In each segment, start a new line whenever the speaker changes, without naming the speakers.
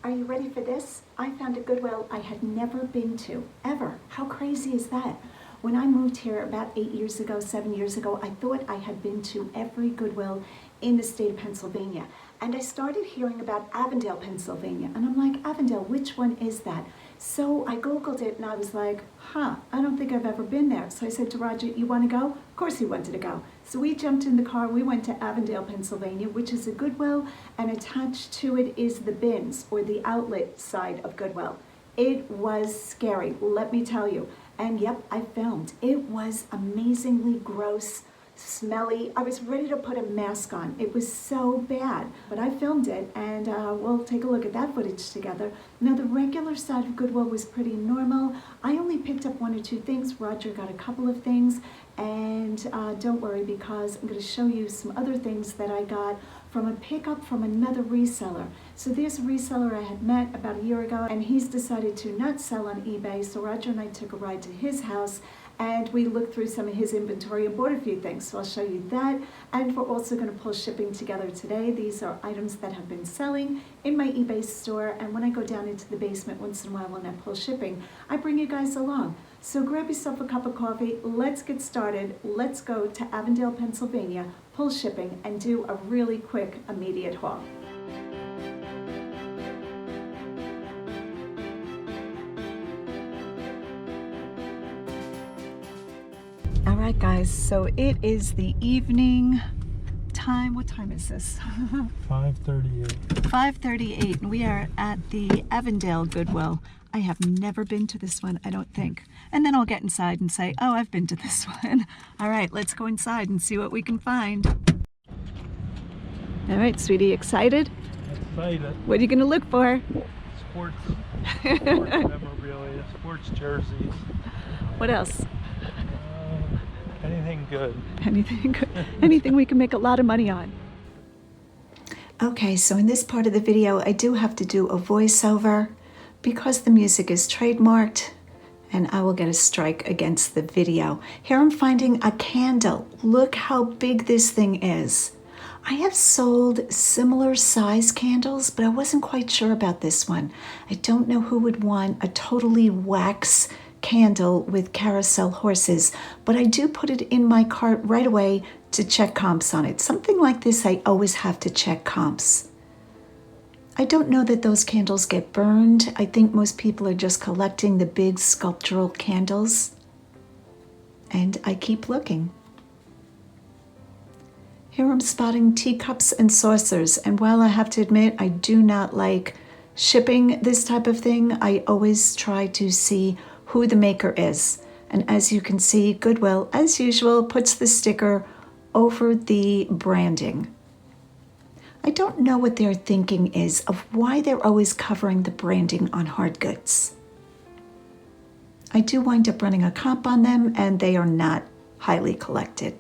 Are you ready for this? I found a Goodwill I had never been to, ever. How crazy is that? When I moved here about 8 years ago, 7 years ago, I thought I had been to every Goodwill in the state of Pennsylvania. And I started hearing about Avondale, Pennsylvania. And I'm like, Avondale, which one is that? So I Googled it and I was like, I don't think I've ever been there. So I said to Roger, you want to go? Of course he wanted to go. So we jumped in the car, we went to Avondale, Pennsylvania, which is a Goodwill, and attached to it is the bins, or the outlet side of Goodwill. It was scary, let me tell you. And yep, I filmed. It was amazingly gross, smelly. I was ready to put a mask on. It was so bad, but I filmed it, and we'll take a look at that footage together. Now, the regular side of Goodwill was pretty normal. I only picked up 1 or 2 things. Roger got a couple of things, and don't worry, because I'm going to show you some other things that I got from a pickup from another reseller. So there's a reseller I had met about a year ago, and he's decided to not sell on eBay, so Roger and I took a ride to his house, and we looked through some of his inventory and bought a few things. So I'll show you that, and we're also going to pull shipping together today. These are items that have been selling in my eBay store, and when I go down into the basement once in a while when I pull shipping, I bring you guys along. So grab yourself a cup of coffee, let's get started. Let's go to Avondale, Pennsylvania, pull shipping, and do a really quick, immediate haul. All right, guys, so it is the evening time. What time is this?
5:38.
5:38, and we are at the Avondale Goodwill. I have never been to this one, I don't think. And then I'll get inside and say, oh, I've been to this one. All right, let's go inside and see what we can find. All right, sweetie, excited?
Excited.
What are you going to look for?
Sports memorabilia, sports jerseys.
What else?
Anything good.
Anything good. Anything we can make a lot of money on. Okay, so in this part of the video, I do have to do a voiceover because the music is trademarked, and I will get a strike against the video. Here I'm finding a candle. Look how big this thing is. I have sold similar size candles, but I wasn't quite sure about this one. I don't know who would want a totally wax candle with carousel horses, but I do put it in my cart right away to check comps on it. Something like this, I always have to check comps. I don't know that those candles get burned. I think most people are just collecting the big sculptural candles. And I keep looking. Here I'm spotting teacups and saucers. And while I have to admit, I do not like shipping this type of thing, I always try to see who the maker is. And as you can see, Goodwill, as usual, puts the sticker over the branding. I don't know what their thinking is of why they're always covering the branding on hard goods. I do wind up running a comp on them, and they are not highly collected.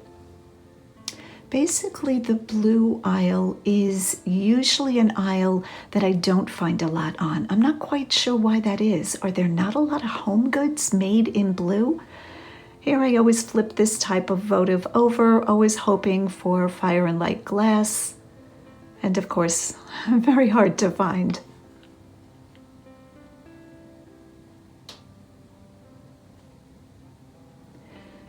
Basically, the blue aisle is usually an aisle that I don't find a lot on. I'm not quite sure why that is. Are there not a lot of home goods made in blue? Here I always flip this type of votive over, always hoping for fire and light glass. And of course, very hard to find.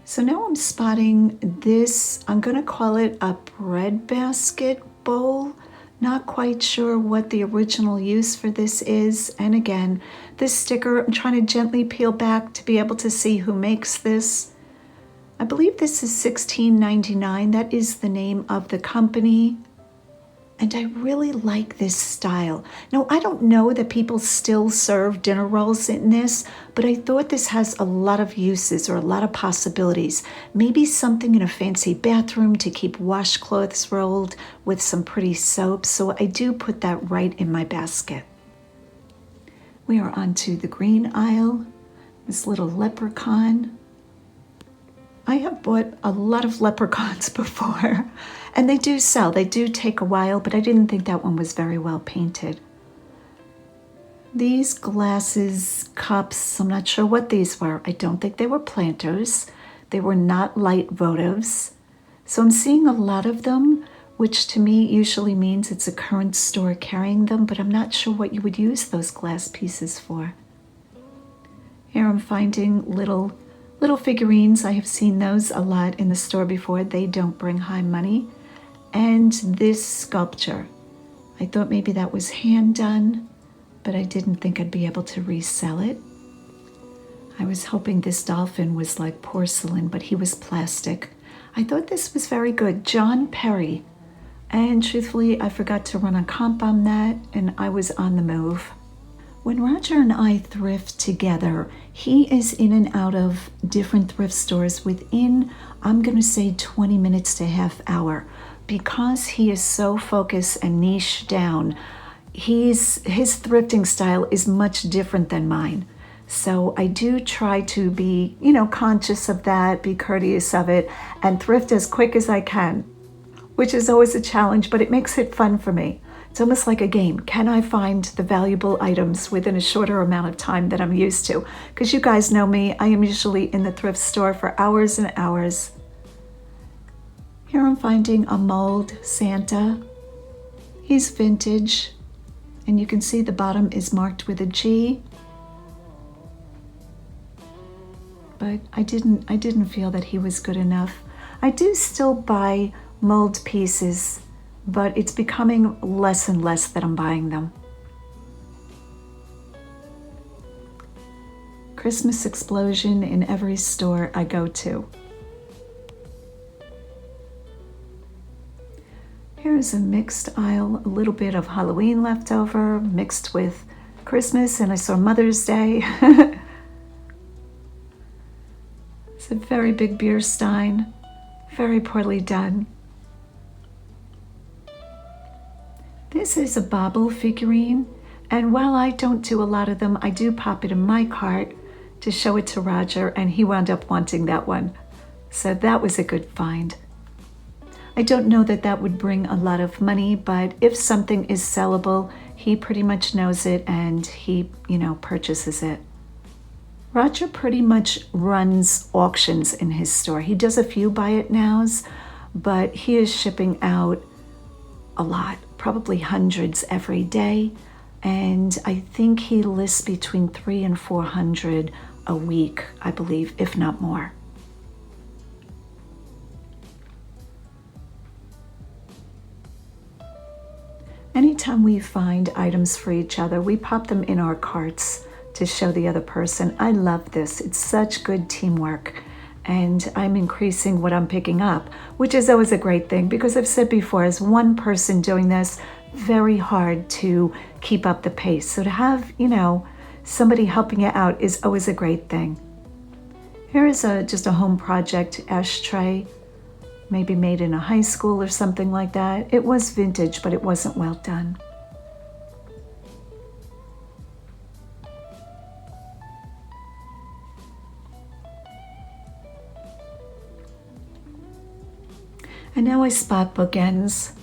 So now I'm spotting this, I'm going to call it a breadbasket bowl. Not quite sure what the original use for this is. And again, this sticker, I'm trying to gently peel back to be able to see who makes this. I believe this is $16.99. That is the name of the company. And I really like this style. Now, I don't know that people still serve dinner rolls in this, but I thought this has a lot of uses or a lot of possibilities. Maybe something in a fancy bathroom to keep washcloths rolled with some pretty soap. So I do put that right in my basket. We are onto the green aisle. This little leprechaun. I have bought a lot of leprechauns before, and they do sell. They do take a while, but I didn't think that one was very well painted. These glasses, cups, I'm not sure what these were. I don't think they were planters. They were not light votives. So I'm seeing a lot of them which to me usually means it's a current store carrying them, but I'm not sure what you would use those glass pieces for. Here I'm finding little figurines. I have seen those a lot in the store before. They don't bring high money. And this sculpture, I thought maybe that was hand done, but I didn't think I'd be able to resell it. I was hoping this dolphin was like porcelain, but he was plastic. I thought this was very good. John Perry. And truthfully, I forgot to run a comp on that, and I was on the move. When Roger and I thrift together, he is in and out of different thrift stores within, I'm going to say 20 minutes to half hour. Because he is so focused and niche down, his thrifting style is much different than mine. So I do try to be, conscious of that, be courteous of it, and thrift as quick as I can, which is always a challenge, but it makes it fun for me. It's almost like a game. Can I find the valuable items within a shorter amount of time that I'm used to? Because you guys know me, I am usually in the thrift store for hours and hours. Here I'm finding a mold Santa. He's vintage, and you can see the bottom is marked with a G. But I didn't feel that he was good enough. I do still buy mold pieces, but it's becoming less and less that I'm buying them. Christmas explosion in every store I go to. Here's a mixed aisle, a little bit of Halloween leftover mixed with Christmas, and I saw Mother's Day. It's a very big beer stein, very poorly done. This is a bauble figurine, and while I don't do a lot of them, I do pop it in my cart to show it to Roger, and he wound up wanting that one. So that was a good find. I don't know that that would bring a lot of money, but if something is sellable, he pretty much knows it and he, purchases it. Roger pretty much runs auctions in his store. He does a few buy it nows, but he is shipping out a lot, probably hundreds every day. And I think he lists between 300 and 400 a week, I believe, if not more. Anytime we find items for each other, we pop them in our carts to show the other person. I love this. It's such good teamwork. And I'm increasing what I'm picking up, which is always a great thing because I've said before, as one person doing this, very hard to keep up the pace. So to have, somebody helping you out is always a great thing. Here is just a home project ashtray, maybe made in a high school or something like that. It was vintage, but it wasn't well done. And now I spot bookends.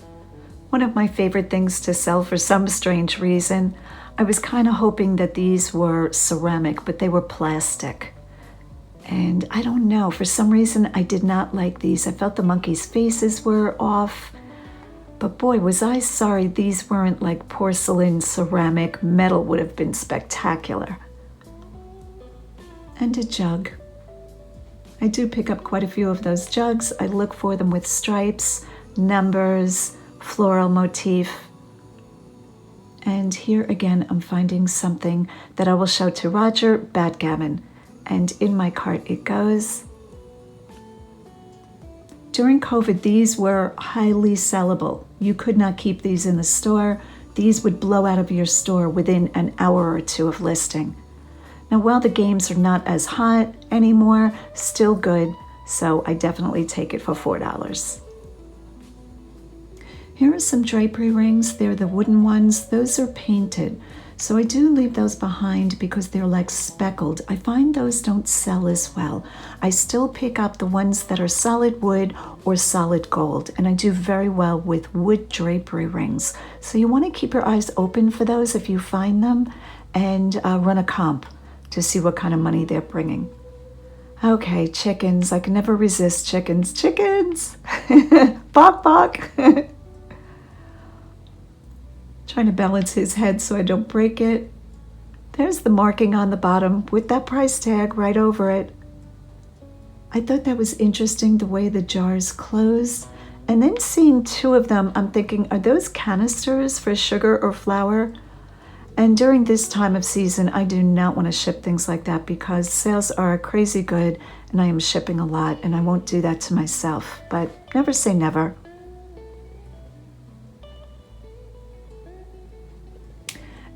One of my favorite things to sell for some strange reason. I was kind of hoping that these were ceramic, but they were plastic. And I don't know, for some reason I did not like these. I felt the monkeys' faces were off. But boy, was I sorry these weren't like porcelain, ceramic. Metal would have been spectacular. And a jug. I do pick up quite a few of those jugs. I look for them with stripes, numbers, floral motif. And here again, I'm finding something that I will show to Roger, backgammon. And in my cart it goes. During COVID, these were highly sellable. You could not keep these in the store. These would blow out of your store within an hour or two of listing. Now, while the games are not as hot anymore, still good, so I definitely take it for $4. Here are some drapery rings. They're the wooden ones. Those are painted. So I do leave those behind because they're like speckled. I find those don't sell as well. I still pick up the ones that are solid wood or solid gold, and I do very well with wood drapery rings. So you want to keep your eyes open for those if you find them, and run a comp to see what kind of money they're bringing. Okay, chickens. I can never resist chickens. Chickens! Bok bok!
Trying to balance his head so I don't break it. There's the marking on the bottom with that price tag right over it. I thought that was interesting, the way the jars close. And then seeing two of them, I'm thinking, are those canisters for sugar or flour? And during this time of season, I do not want to ship things like that because sales are crazy good and I am shipping a lot, and I won't do that to myself. But never say never.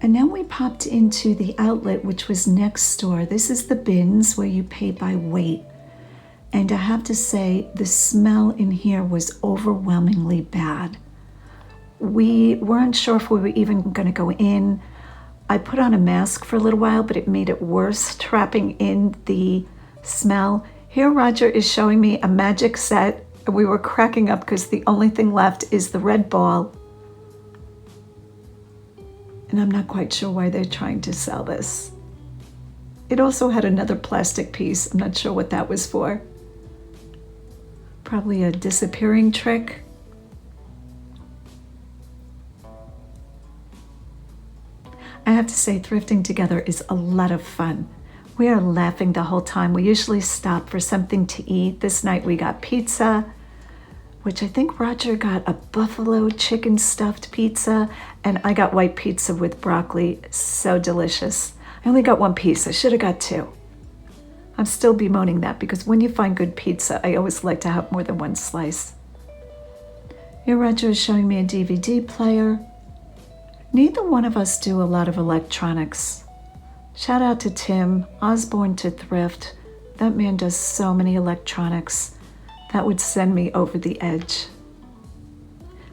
And now we popped into the outlet, which was next door. This is the bins where you pay by weight. And I have to say, the smell in here was overwhelmingly bad. We weren't sure if we were even going to go in. I put on a mask for a little while, but it made it worse, trapping in the smell. Here Roger is showing me a magic set. We were cracking up because the only thing left is the red ball. And I'm not quite sure why they're trying to sell this. It also had another plastic piece. I'm not sure what that was for. Probably a disappearing trick. I have to say, thrifting together is a lot of fun. We are laughing the whole time. We usually stop for something to eat. This night we got pizza, which I think Roger got a buffalo chicken stuffed pizza, and I got white pizza with broccoli. So delicious. I only got one piece. I should have got two. I'm still bemoaning that because when you find good pizza, I always like to have more than one slice. Here Roger is showing me a DVD player. Neither one of us do a lot of electronics. Shout out to Tim, Osborne to Thrift. That man does so many electronics. That would send me over the edge.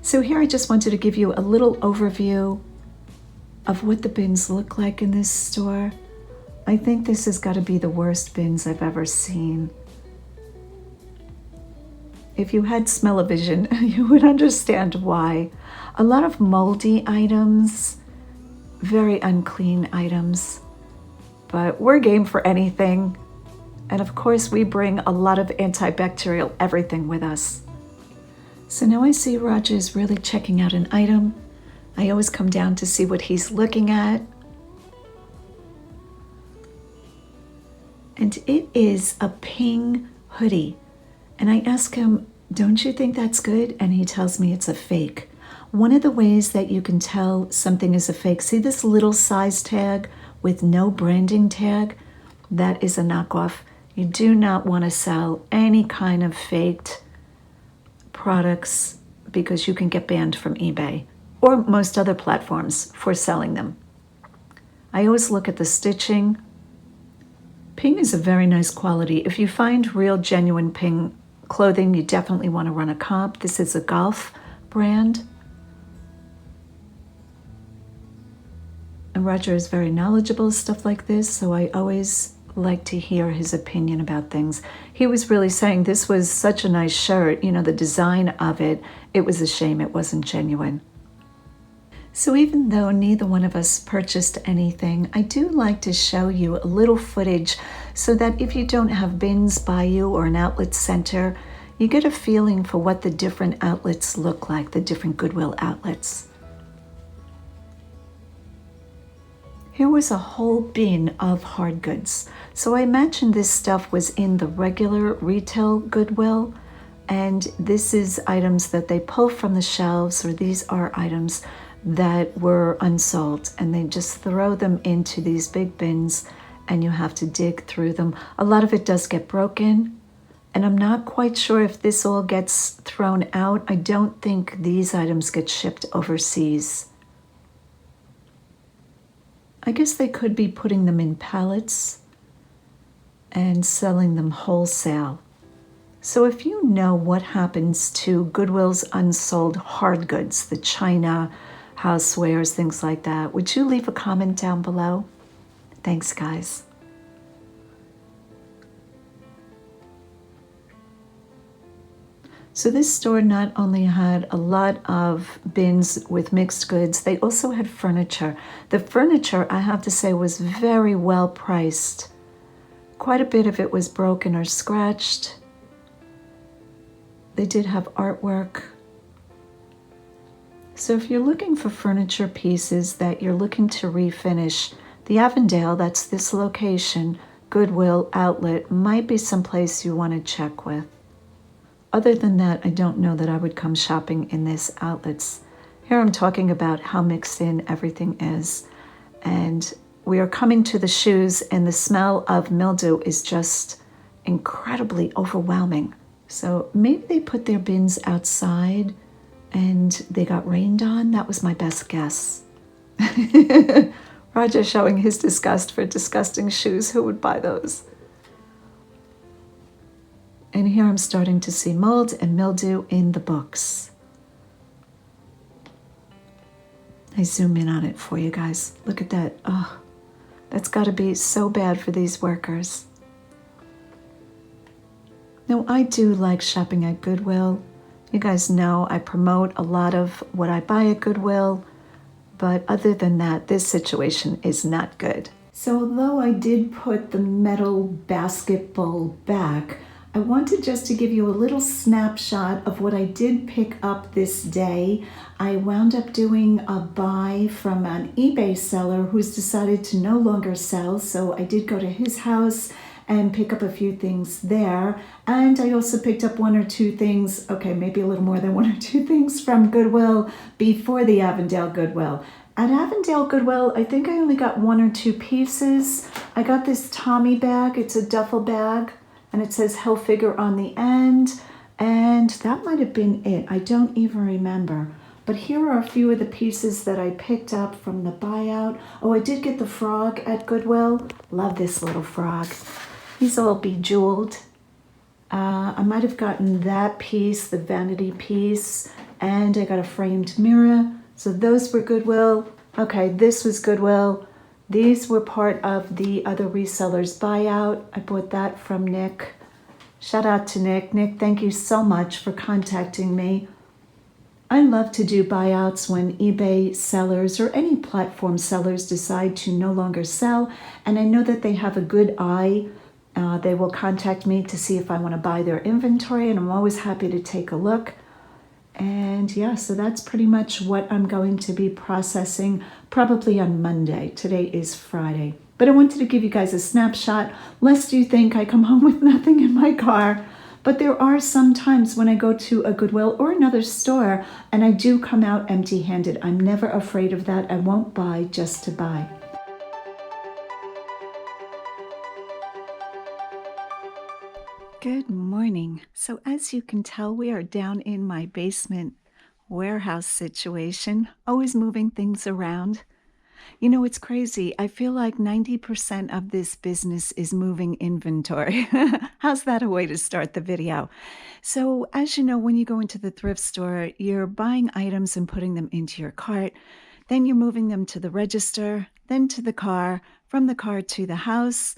So here I just wanted to give you a little overview of what the bins look like in this store. I think this has got to be the worst bins I've ever seen. If you had smell-o-vision, you would understand why. A lot of moldy items, very unclean items, but we're game for anything. And of course, we bring a lot of antibacterial everything with us. So now I see Roger's really checking out an item. I always come down to see what he's looking at. And it is a Ping hoodie. And I ask him, don't you think that's good? And he tells me it's a fake. One of the ways that you can tell something is a fake, see this little size tag with no branding tag? That is a knockoff. You do not want to sell any kind of faked products because you can get banned from eBay or most other platforms for selling them. I always look at the stitching. Ping is a very nice quality. If you find real genuine Ping clothing, you definitely want to run a comp. This is a golf brand. And Roger is very knowledgeable, stuff like this, so I always like to hear his opinion about things. He was really saying this was such a nice shirt, you know, the design of it, it was a shame it wasn't genuine. So even though neither one of us purchased anything, I do like to show you a little footage so that if you don't have bins by you or an outlet center, you get a feeling for what the different outlets look like, the different Goodwill outlets. Here was a whole bin of hard goods. So I imagine this stuff was in the regular retail Goodwill, and this is items that they pull from the shelves, or these are items that were unsold, and they just throw them into these big bins and you have to dig through them. A lot of it does get broken, and I'm not quite sure if this all gets thrown out. I don't think these items get shipped overseas. I guess they could be putting them in pallets and selling them wholesale. So if you know what happens to Goodwill's unsold hard goods, the china, housewares, things like that, would you leave a comment down below? Thanks, guys. So this store not only had a lot of bins with mixed goods, they also had furniture. The furniture, I have to say, was very well priced. Quite a bit of it was broken or scratched. They did have artwork. So if you're looking for furniture pieces that you're looking to refinish, the Avondale, that's this location, Goodwill outlet, might be someplace you want to check with. Other than that, I don't know that I would come shopping in this outlets. Here I'm talking about how mixed in everything is. And we are coming to the shoes, and the smell of mildew is just incredibly overwhelming. So maybe they put their bins outside and they got rained on. That was my best guess. Roger showing his disgust for disgusting shoes. Who would buy those? And here I'm starting to see mold and mildew in the books. I zoom in on it for you guys. Look at that. Oh, that's got to be so bad for these workers. Now, I do like shopping at Goodwill. You guys know I promote a lot of what I buy at Goodwill, but other than that, this situation is not good. So although I did put the metal basket bowl back, I wanted just to give you a little snapshot of what I did pick up this day. I wound up doing a buy from an eBay seller who's decided to no longer sell, so I did go to his house and pick up a few things there. And I also picked up one or two things, okay, maybe a little more than one or two things from Goodwill before the Avondale Goodwill. At Avondale Goodwill, I think I only got one or two pieces. I got this Tommy bag, it's a duffel bag, and it says Hellfigure on the end, and that might have been it. I don't even remember. But here are a few of the pieces that I picked up from the buyout. Oh, I did get the frog at Goodwill. Love this little frog. He's all bejeweled. I might have gotten that piece, the vanity piece, and I got a framed mirror. So those were Goodwill. Okay, this was Goodwill. These were part of the other resellers buyout. I bought that from Nick. Shout out to Nick. Nick, thank you so much for contacting me. I love to do buyouts when eBay sellers or any platform sellers decide to no longer sell, and I know that they have a good eye. They will contact me to see if I want to buy their inventory, and I'm always happy to take a look. And yeah, so that's pretty much what I'm going to be processing probably on Monday. Today is Friday. But I wanted to give you guys a snapshot, lest you think I come home with nothing in my car. But there are some times when I go to a Goodwill or another store and I do come out empty-handed. I'm never afraid of that. I won't buy just to buy. Good morning. So as you can tell, we are down in my basement warehouse situation, always moving things around. You know, it's crazy. I feel like 90% of this business is moving inventory. How's that a way to start the video? So as you know, when you go into the thrift store, you're buying items and putting them into your cart. Then you're moving them to the register, then to the car, from the car to the house.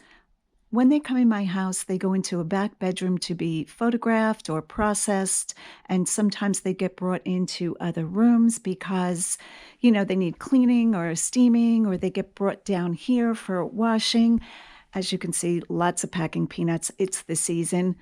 When they come in my house, they go into a back bedroom to be photographed or processed, and sometimes they get brought into other rooms because, you know, they need cleaning or steaming, or they get brought down here for washing. As you can see, lots of packing peanuts. It's the season.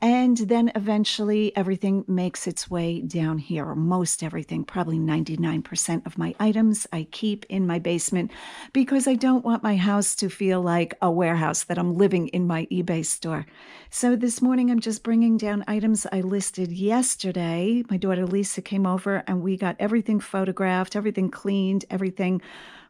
And then eventually everything makes its way down here, or most everything, probably 99% of my items I keep in my basement because I don't want my house to feel like a warehouse that I'm living in my eBay store. So this morning I'm just bringing down items I listed yesterday. My daughter Lisa came over and we got everything photographed, everything cleaned, everything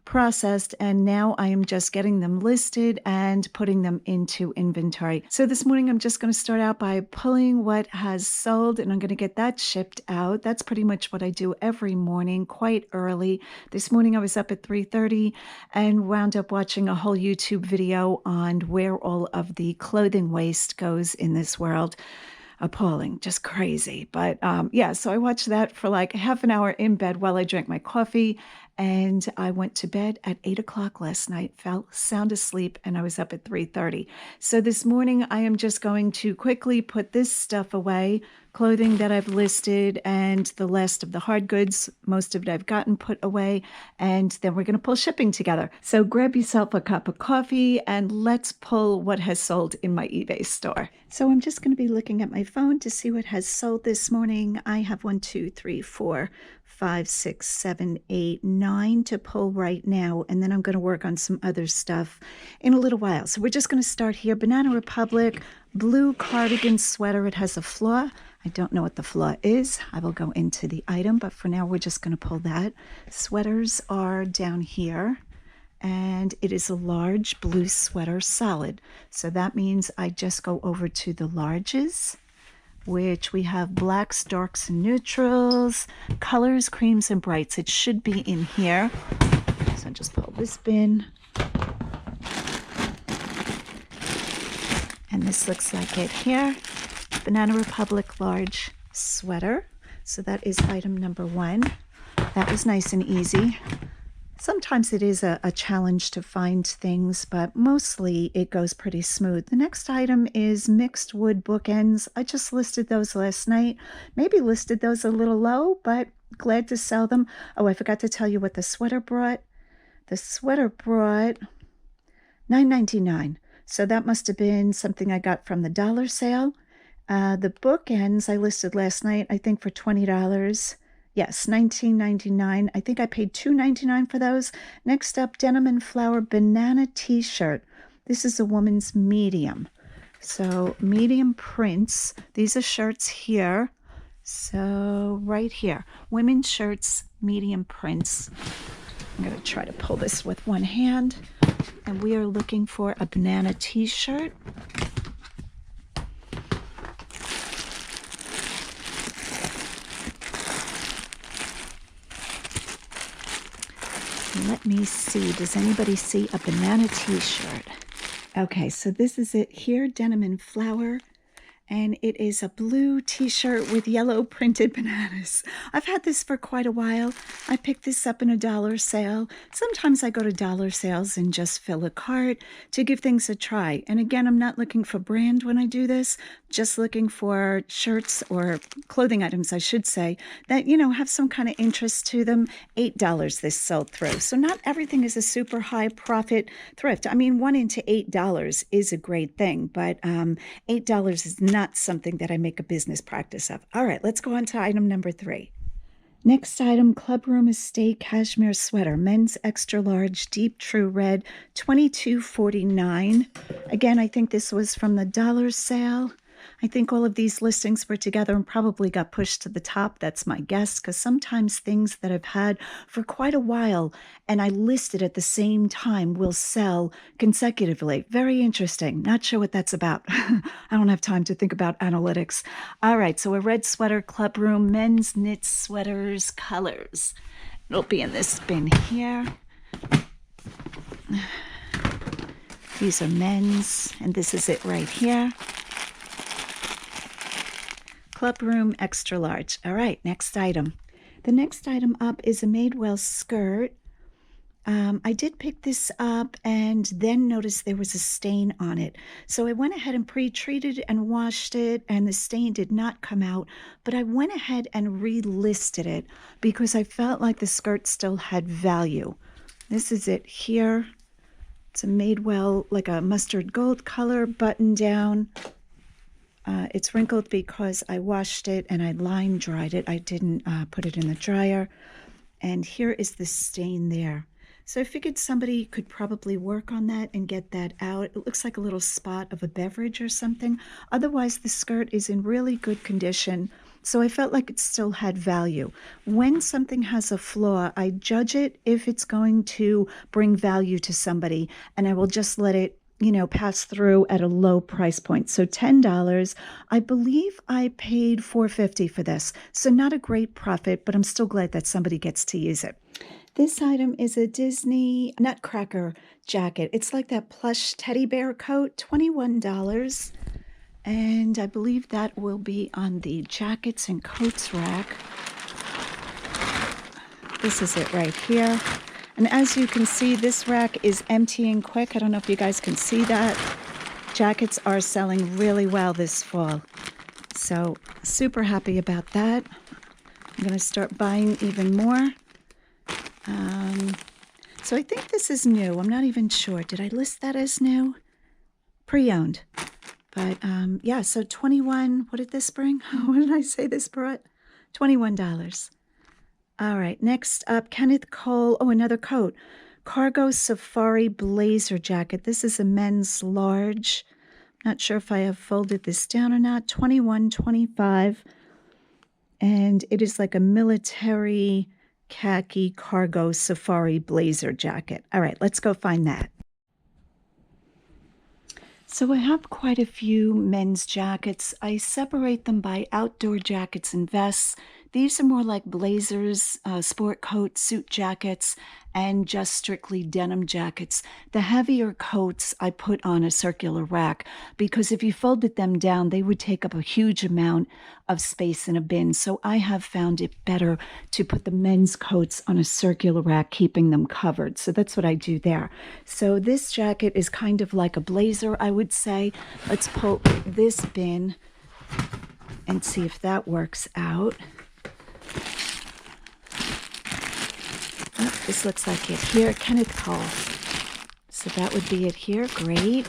processed, and now I am just getting them listed and putting them into inventory. So this morning I'm just going to start out by pulling what has sold, and I'm going to get that shipped out. That's pretty much what I do every morning, quite early. This morning I was up at 3:30 and wound up watching a whole YouTube video on where all of the clothing waste goes in this world. Appalling, just crazy. But yeah, so I watched that for like half an hour in bed while I drank my coffee, and I went to bed at 8 o'clock last night, fell sound asleep, and I was up at 3:30. So this morning I am just going to quickly put this stuff away, clothing that I've listed and the last of the hard goods. Most of it I've gotten put away, and then we're going to pull shipping together. So grab yourself a cup of coffee and let's pull what has sold in my eBay store. So I'm just going to be looking at my phone to see what has sold this morning. I have 1, 2, 3, 4, 5, 6, 7, 8, 9 to pull right now, and then I'm going to work on some other stuff in a little while. So we're just going to start here. Banana Republic blue cardigan sweater. It has a flaw. I don't know what the flaw is. I will go into the item, but for now we're just going to pull that. Sweaters are down here, and it is a large blue sweater solid. So that means I just go over to the larges, which we have blacks, darks, and neutrals, colors, creams, and brights. It should be in here. So just pull this bin. And this looks like it here. Banana Republic large sweater. So that is item number 1. That was nice and easy. Sometimes it is a challenge to find things, but mostly it goes pretty smooth. The next item is mixed wood bookends. I just listed those last night. Maybe listed those a little low, but glad to sell them. Oh, I forgot to tell you what the sweater brought. The sweater brought $9.99. So that must have been something I got from the dollar sale. The bookends I listed last night, I think for $20. Yes, $19.99. I think I paid $2.99 for those. Next up, Denim and Flower banana t-shirt. This is a woman's medium. So medium prints. These are shirts here. So right here, women's shirts, medium prints. I'm going to try to pull this with one hand. And we are looking for a banana t-shirt. Let me see. Does anybody see a banana t-shirt? Okay, so this is it here, Denim and Flower. And it is a blue t-shirt with yellow printed bananas. I've had this for quite a while. I picked this up in a dollar sale. Sometimes I go to dollar sales and just fill a cart to give things a try. And again, I'm not looking for brand when I do this, just looking for shirts or clothing items, I should say, that, you know, have some kind of interest to them. $8 this sold through. So not everything is a super high profit thrift. I mean, $1 into $8 is a great thing, but $8 is not something that I make a business practice of. All right, let's go on to item number 3. Next item, Clubroom Estate Cashmere Sweater, men's extra large, deep true red, $22.49. Again, I think this was from the dollar sale. I think all of these listings were together and probably got pushed to the top. That's my guess, because sometimes things that I've had for quite a while and I listed at the same time will sell consecutively. Very interesting. Not sure what that's about. I don't have time to think about analytics. All right, so a red sweater, Clubroom, men's knit sweaters, colors. It'll be in this bin here. These are men's, and this is it right here. Clubroom extra large. All right, next item. The next item up is a Madewell skirt. I did pick this up and then noticed there was a stain on it. So I went ahead and pre-treated and washed it, and the stain did not come out. But I went ahead and relisted it because I felt like the skirt still had value. This is it here. It's a Madewell, like a mustard gold color button down. It's wrinkled because I washed it and I line dried it. I didn't put it in the dryer. And here is the stain there. So I figured somebody could probably work on that and get that out. It looks like a little spot of a beverage or something. Otherwise, the skirt is in really good condition. So I felt like it still had value. When something has a flaw, I judge it if it's going to bring value to somebody, and I will just let it, you know, pass through at a low price point. So $10. I believe I paid $4.50 for this. So not a great profit, but I'm still glad that somebody gets to use it. This item is a Disney Nutcracker jacket. It's like that plush teddy bear coat, $21. And I believe that will be on the jackets and coats rack. This is it right here. And as you can see, this rack is emptying quick. I don't know if you guys can see that. Jackets are selling really well this fall. So super happy about that. I'm going to start buying even more. So I think this is new. I'm not even sure. Did I list that as new? Pre-owned. But yeah, so 21, what did this bring? What did I say this brought? $21. All right, next up, Kenneth Cole. Oh, another coat. Cargo Safari Blazer Jacket. This is a men's large. Not sure if I have folded this down or not. 21.25. And it is like a military khaki cargo safari blazer jacket. All right, let's go find that. So I have quite a few men's jackets. I separate them by outdoor jackets and vests. These are more like blazers, sport coats, suit jackets, and just strictly denim jackets. The heavier coats I put on a circular rack because if you folded them down, they would take up a huge amount of space in a bin. So I have found it better to put the men's coats on a circular rack, keeping them covered. So that's what I do there. So this jacket is kind of like a blazer, I would say. Let's pull this bin and see if that works out. Oh, this looks like it here. Kenneth Cole. So that would be it here. Great.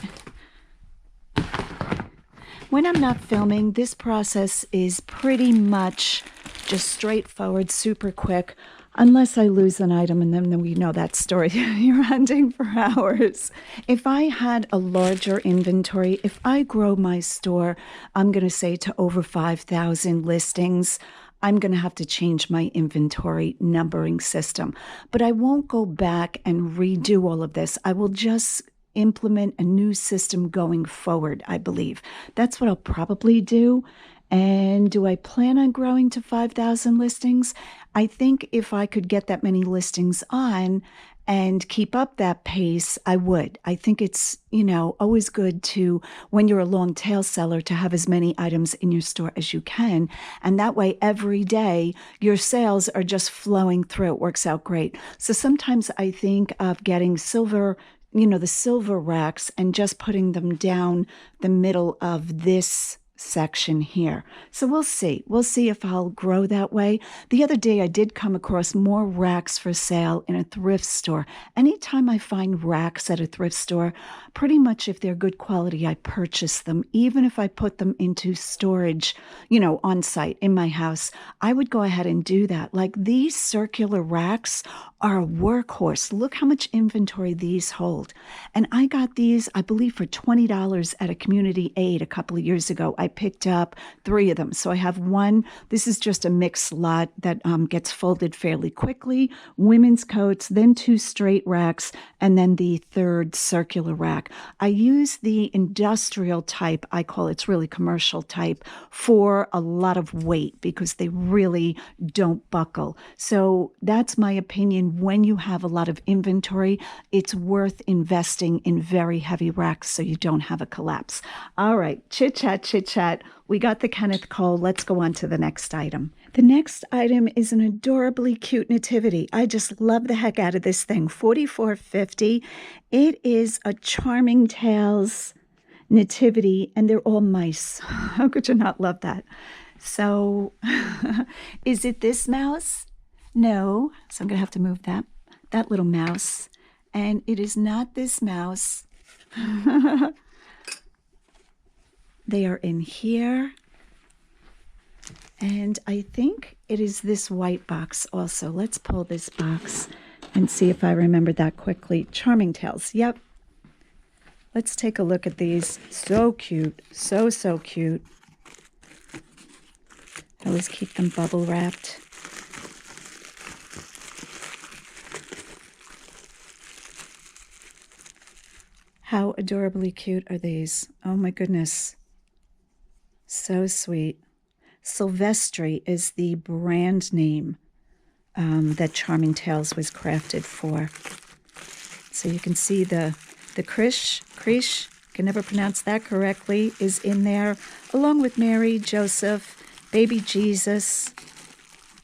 When I'm not filming, this process is pretty much just straightforward, super quick, unless I lose an item, and then we know that story. You're hunting for hours. If I had a larger inventory, if I grow my store, I'm going to say to over 5,000 listings, I'm going to have to change my inventory numbering system. But I won't go back and redo all of this. I will just implement a new system going forward, I believe. That's what I'll probably do. And do I plan on growing to 5,000 listings? I think if I could get that many listings on and keep up that pace, I would. I think it's, always good to, when you're a long tail seller, to have as many items in your store as you can. And that way, every day, your sales are just flowing through. It works out great. So sometimes I think of getting silver, the silver racks and just putting them down the middle of this section here. So we'll see. We'll see if I'll grow that way. The other day I did come across more racks for sale in a thrift store. Anytime I find racks at a thrift store, pretty much if they're good quality, I purchase them. Even if I put them into storage, on site in my house, I would go ahead and do that. Like these circular racks are a workhorse. Look how much inventory these hold. And I got these, I believe, for $20 at a community aid a couple of years ago. I picked up 3 of them. So I have one. This is just a mixed lot that gets folded fairly quickly. Women's coats, then 2 straight racks, and then the 3rd circular rack. I use the industrial type, I call it's really commercial type, for a lot of weight because they really don't buckle. So that's my opinion. When you have a lot of inventory, it's worth investing in very heavy racks so you don't have a collapse. All right, chit chat. We got the Kenneth Cole. Let's go on to the next item. The next item is an adorably cute nativity. I just love the heck out of this thing. $44.50. It is a Charming Tales nativity, and they're all mice. How could you not love that? So, is it this mouse? No. So I'm going to have to move that little mouse. And it is not this mouse. They are in here. And I think it is this white box also. Let's pull this box and see if I remember that quickly. Charming Tales. Yep. Let's take a look at these. So cute. So cute. I always keep them bubble wrapped. How adorably cute are these? Oh my goodness. So sweet. Silvestri is the brand name that Charming Tales was crafted for. So you can see the Krish, can never pronounce that correctly, is in there, along with Mary, Joseph, baby Jesus.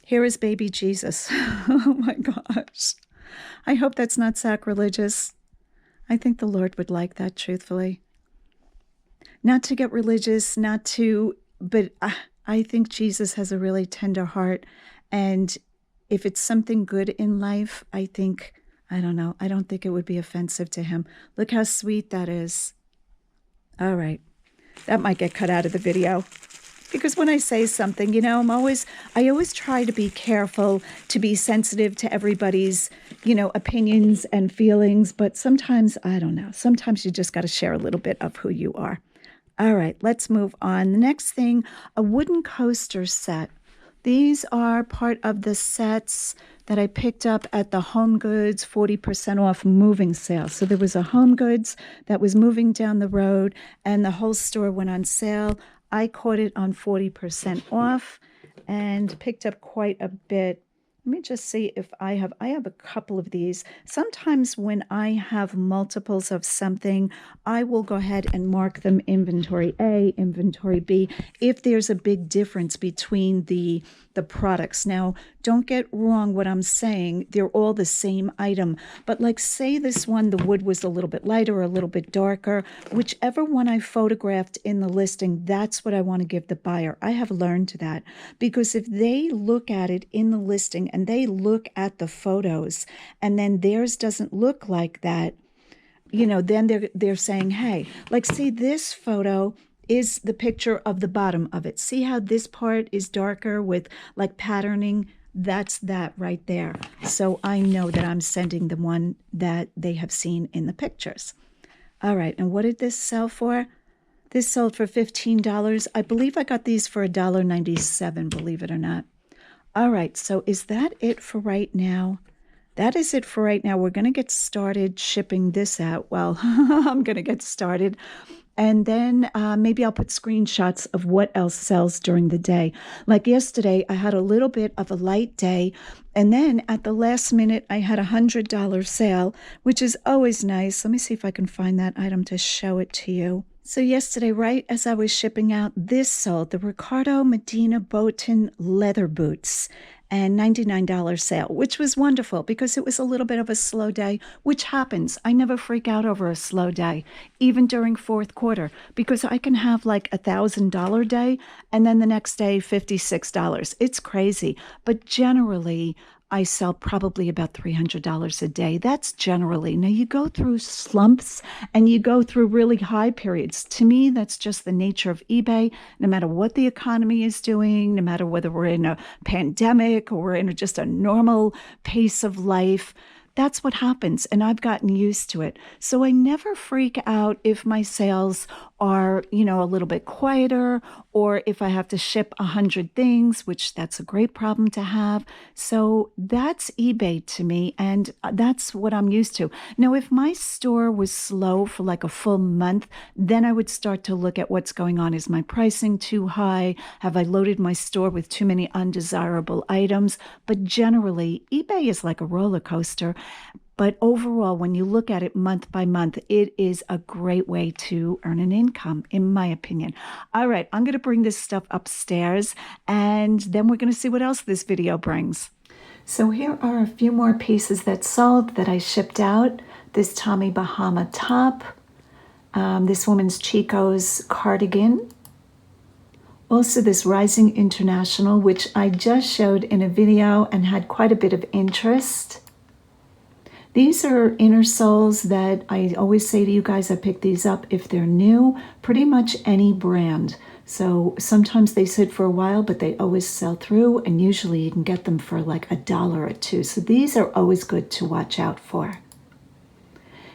Here is baby Jesus. Oh my gosh. I hope that's not sacrilegious. I think the Lord would like that, truthfully. Not to get religious, but I think Jesus has a really tender heart. And if it's something good in life, I don't think it would be offensive to him. Look how sweet that is. All right. That might get cut out of the video. Because when I say something, you know, I always try to be careful, to be sensitive to everybody's, you know, opinions and feelings. But sometimes, I don't know, sometimes you just got to share a little bit of who you are. All right, let's move on. The next thing, a wooden coaster set. These are part of the sets that I picked up at the Home Goods 40% off moving sale. So there was a Home Goods that was moving down the road and the whole store went on sale. I caught it on 40% off and picked up quite a bit. Let me just see if I have a couple of these. Sometimes when I have multiples of something, I will go ahead and mark them inventory A, inventory B, if there's a big difference between the products. Now, don't get wrong what I'm saying. They're all the same item. But like say this one, the wood was a little bit lighter or a little bit darker. Whichever one I photographed in the listing, that's what I want to give the buyer. I have learned that because if they look at it in the listing and they look at the photos and then theirs doesn't look like that, you know, then they're saying, hey, like see this photo is the picture of the bottom of it. See how this part is darker with like patterning? That's that right there. So I know that I'm sending the one that they have seen in the pictures. All right, and what did this sell for? This sold for $15. I believe I got these for $1.97, believe it or not. All right, so is that it for right now? That is it for right now. We're going to get started shipping this out. Well, I'm going to get started. And then maybe I'll put screenshots of what else sells during the day. Like yesterday, I had a little bit of a light day. And then at the last minute, I had a $100 sale, which is always nice. Let me see if I can find that item to show it to you. So yesterday, right as I was shipping out, this sold, the Ricardo Medina Botan leather boots. And $99 sale, which was wonderful because it was a little bit of a slow day, which happens. I never freak out over a slow day, even during fourth quarter, because I can have like $1,000 day and then the next day $56. It's crazy. But generally, I sell probably about $300 a day. That's generally. Now, you go through slumps and you go through really high periods. To me, that's just the nature of eBay. No matter what the economy is doing, no matter whether we're in a pandemic or we're in just a normal pace of life, that's what happens, and I've gotten used to it. So I never freak out if my sales are, you know, a little bit quieter, or if I have to ship 100 things, which that's a great problem to have. So that's eBay to me, and that's what I'm used to. Now, if my store was slow for like a full month, then I would start to look at what's going on. Is my pricing too high? Have I loaded my store with too many undesirable items? But generally, eBay is like a roller coaster. But overall, when you look at it month by month, it is a great way to earn an income, in my opinion. All right, I'm going to bring this stuff upstairs, and then we're going to see what else this video brings. So here are a few more pieces that sold that I shipped out. This Tommy Bahama top, this woman's Chico's cardigan. Also this Rising International, which I just showed in a video and had quite a bit of interest. These are inner soles that I always say to you guys, I pick these up if they're new, pretty much any brand. So sometimes they sit for a while, but they always sell through, and usually you can get them for like $1 or $2. So these are always good to watch out for.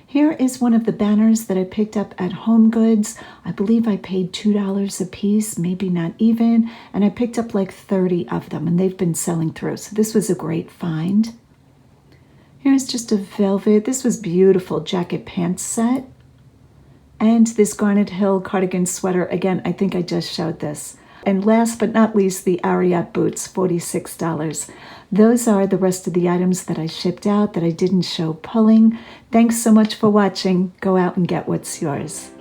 Here is one of the banners that I picked up at Home Goods. I believe I paid $2 a piece, maybe not even, and I picked up like 30 of them, and they've been selling through. So this was a great find. Here's just a velvet, this was beautiful, jacket pants set. And this Garnet Hill cardigan sweater, again, I think I just showed this. And last but not least, the Ariat boots, $46. Those are the rest of the items that I shipped out that I didn't show pulling. Thanks so much for watching. Go out and get what's yours.